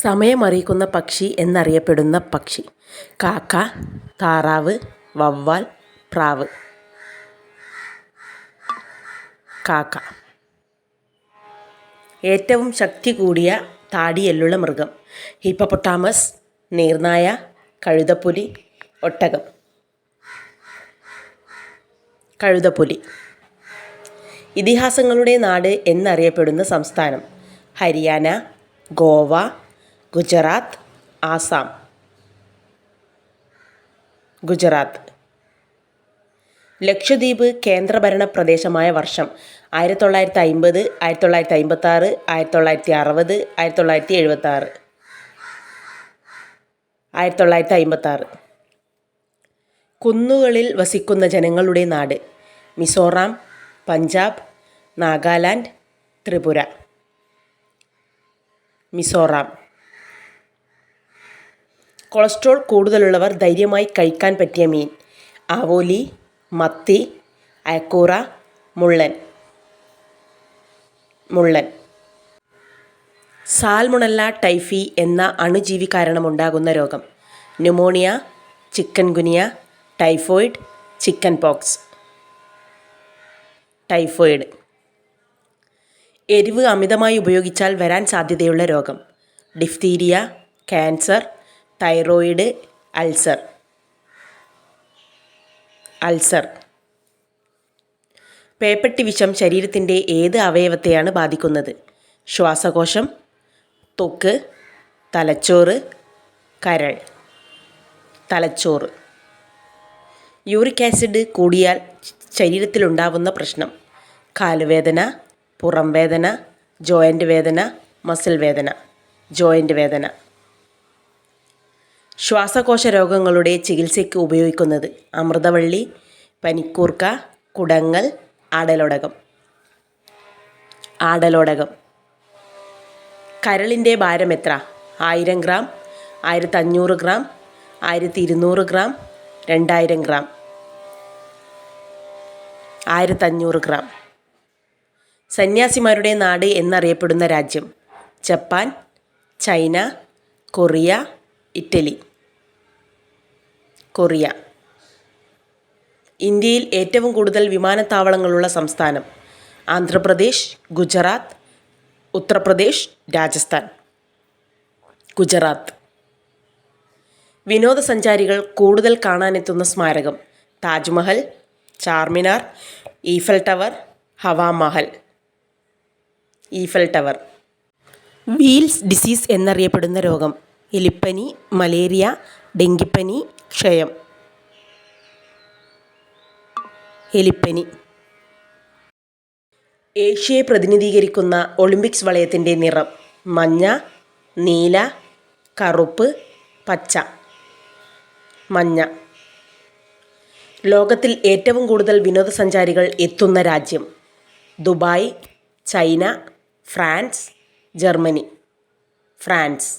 സമയമറിയിക്കുന്ന പക്ഷി എന്നറിയപ്പെടുന്ന പക്ഷി: കാക്ക, താറാവ്, വവ്വാൽ, പ്രാവ്. കാക്ക. ഏറ്റവും ശക്തി കൂടിയ താടിയെല്ലുള്ള മൃഗം: ഹിപ്പപ്പൊട്ടാമസ്, നീർനായ, കഴുതപ്പുലി, ഒട്ടകം. കഴുതപ്പുലി. ഇതിഹാസങ്ങളുടെ നാട് എന്നറിയപ്പെടുന്ന സംസ്ഥാനം: ഹരിയാന, ഗോവ, ഗുജറാത്ത്, ആസാം. ഗുജറാത്ത്. ലക്ഷദ്വീപ് കേന്ദ്രഭരണ പ്രദേശമായ വർഷം: 1950, 1956, 1960, 1976. 1956. കുന്നുകളിൽ വസിക്കുന്ന ജനങ്ങളുടെ നാട്: മിസോറാം, പഞ്ചാബ്, നാഗാലാൻഡ്, ത്രിപുര. മിസോറാം. കൊളസ്ട്രോൾ കൂടുതലുള്ളവർ ധൈര്യമായി കഴിക്കാൻ പറ്റിയ മീൻ: ആവോലി, മത്തി, അയക്കൂറ, മുള്ളൻ. മുള്ളൻ. സാൽമൊണല്ല ടൈഫി എന്ന അണുജീവി കാരണമുണ്ടാകുന്ന രോഗം: pneumonia, chikungunya, typhoid, chickenpox. Typhoid. എരിവ് അമിതമായി ഉപയോഗിച്ചാൽ വരാൻ സാധ്യതയുള്ള രോഗം: diphtheria, cancer, thyroid, ulcer. Ulcer. പേപ്പട്ടി വിഷം ശരീരത്തിൻ്റെ ഏത് അവയവത്തെയാണ് ബാധിക്കുന്നത്? ശ്വാസകോശം, ത്വക്ക്, തലച്ചോറ്, കരൾ. തലച്ചോറ്. യൂറിക് ആസിഡ് കൂടിയാൽ ശരീരത്തിലുണ്ടാവുന്ന പ്രശ്നം: കാലുവേദന, പുറം വേദന, ജോയിൻ്റ് വേദന, മസിൽ വേദന. ജോയിൻ്റ് വേദന. ശ്വാസകോശ രോഗങ്ങളുടെ ചികിത്സയ്ക്ക് ഉപയോഗിക്കുന്നത്: അമൃതവള്ളി, പനിക്കൂർക്ക, കുടങ്ങൽ, ആടലോടകം. ആടലോടകം. കരളിൻ്റെ ഭാരം എത്ര? 1000 gram, 1500 gram, 1200 gram, 2000 gram. 1500 gram. സന്യാസിമാരുടെ നാട് എന്നറിയപ്പെടുന്ന രാജ്യം: Japan, China, Korea, Italy. Korea. ഇന്ത്യയിൽ ഏറ്റവും കൂടുതൽ വിമാനത്താവളങ്ങളുള്ള സംസ്ഥാനം: ആന്ധ്രാപ്രദേശ്, ഗുജറാത്ത്, ഉത്തർപ്രദേശ്, രാജസ്ഥാൻ. ഗുജറാത്ത്. വിനോദസഞ്ചാരികൾ കൂടുതൽ കാണാനെത്തുന്ന സ്മാരകം: Taj Mahal, Charminar, Eiffel tower, Hawa Mahal. Eiffel tower. Wheels disease എന്നറിയപ്പെടുന്ന രോഗം: എലിപ്പനി, മലേറിയ, ഡെങ്കിപ്പനി, ക്ഷയം. എലിപ്പനി. ഏഷ്യയെ പ്രതിനിധീകരിക്കുന്ന ഒളിമ്പിക്സ് വളയത്തിൻ്റെ നിറം: മഞ്ഞ, നീല, കറുപ്പ്, പച്ച. മഞ്ഞ. ലോകത്തിൽ ഏറ്റവും കൂടുതൽ വിനോദസഞ്ചാരികൾ എത്തുന്ന രാജ്യം: Dubai, China, France, Germany. France.